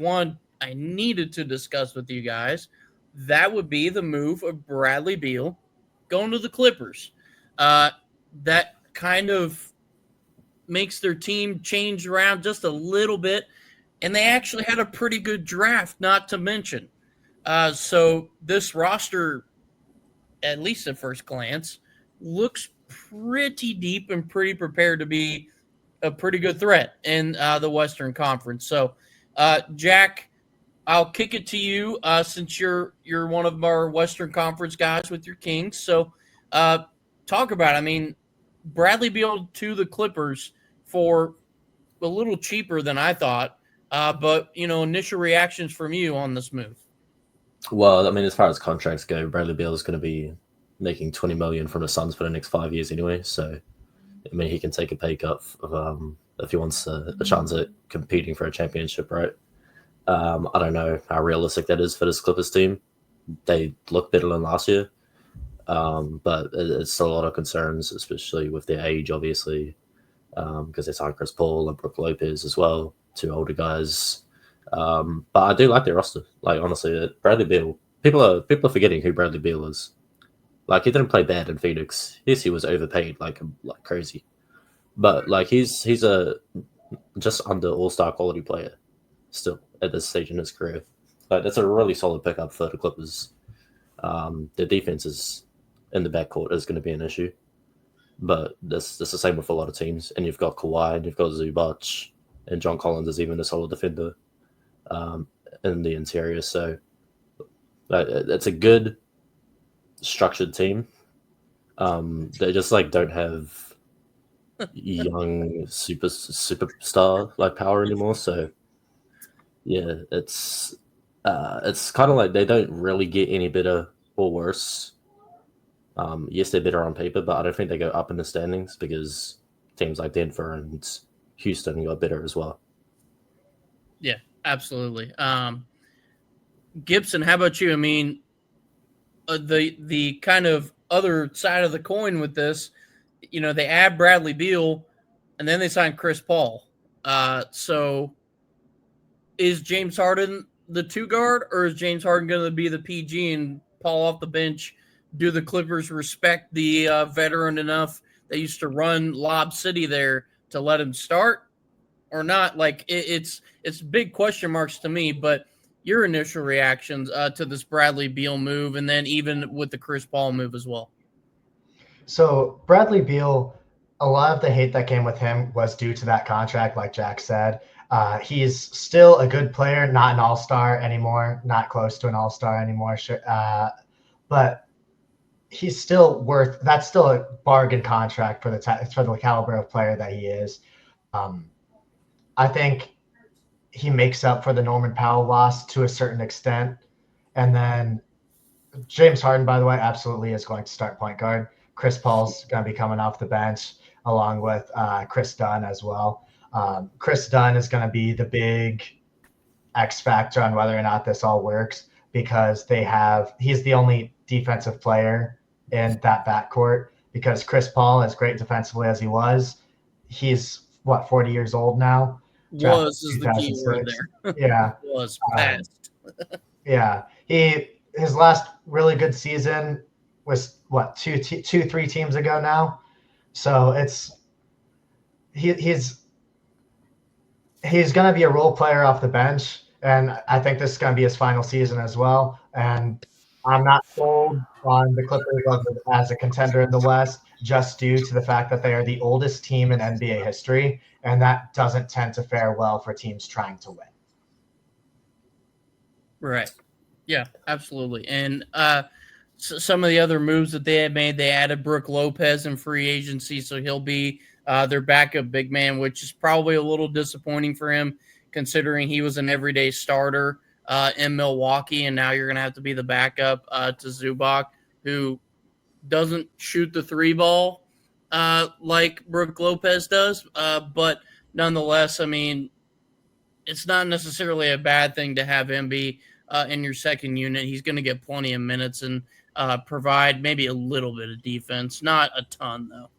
one I needed to discuss with you guys, that would be the move of Bradley Beal going to the Clippers. That kind of makes their team change around just a little bit, and they actually had a pretty good draft, not to mention. So this roster, at least at first glance, looks pretty deep and pretty prepared to be a pretty good threat in the Western Conference. So, Jack, I'll kick it to you since you're one of our Western Conference guys with your Kings. So, talk about it. I mean, Bradley Beal to the Clippers for a little cheaper than I thought. But initial reactions from you on this move. Well, I mean, as far as contracts go, Bradley Beal is going to be making $20 million from the Suns for the next 5 years anyway. So, I mean, he can take a pay cut if he wants a chance at competing for a championship, right? I don't know how realistic that is for this Clippers team. They look better than last year, but it's still a lot of concerns, especially with their age, obviously, because they signed Chris Paul and Brook Lopez as well, two older guys. But I do like their roster. Like, honestly, Bradley Beal. People are forgetting who Bradley Beal is. Like, he didn't play bad in Phoenix. Yes, he was overpaid like crazy, but like he's a just under all-star quality player still at this stage in his career. Like, that's a really solid pickup for the Clippers. Their defense is in the backcourt is going to be an issue, but that's the same with a lot of teams. And you've got Kawhi, and you've got Zubac, and John Collins is even a solid defender in the interior. So it's a good structured team. They just like don't have young superstar like power anymore. So yeah, it's kind of like they don't really get any better or worse. Yes, they're better on paper, but I don't think they go up in the standings because teams like Denver and Houston got better as well. Yeah, absolutely. Gibson, how about you? I mean, the kind of other side of the coin with this, they add Bradley Beal, and then they sign Chris Paul. So is James Harden the two guard, or is James Harden going to be the PG and Paul off the bench? Do the Clippers respect the veteran enough that used to run Lob City there to let him start or not? Like, it's big question marks to me, but your initial reactions to this Bradley Beal move, and then even with the Chris Paul move as well. So Bradley Beal, a lot of the hate that came with him was due to that contract, like Jack said. He's still a good player, not an all-star anymore, not close to an all-star anymore. But he's still that's still a bargain contract for the caliber of player that he is. I think he makes up for the Norman Powell loss to a certain extent. And then James Harden, by the way, absolutely is going to start point guard. Chris Paul's going to be coming off the bench along with Chris Dunn as well. Chris Dunn is going to be the big X factor on whether or not this all works because he's the only defensive player in that backcourt because Chris Paul, as great defensively as he was, he's 40 years old now. Was is the key word there. Yeah. Was fast. Yeah. His last really good season was 2-3 teams ago now. So he's going to be a role player off the bench. And I think this is going to be his final season as well. And I'm not sold on the Clippers as a contender in the West just due to the fact that they are the oldest team in NBA history, and that doesn't tend to fare well for teams trying to win. Right. Yeah, absolutely. And some of the other moves that they had made, they added Brook Lopez in free agency, so he'll be their backup big man, which is probably a little disappointing for him considering he was an everyday starter in Milwaukee, and now you're going to have to be the backup to Zubac, who doesn't shoot the three ball like Brook Lopez does. But nonetheless, I mean, it's not necessarily a bad thing to have him be in your second unit. He's going to get plenty of minutes and provide maybe a little bit of defense. Not a ton, though.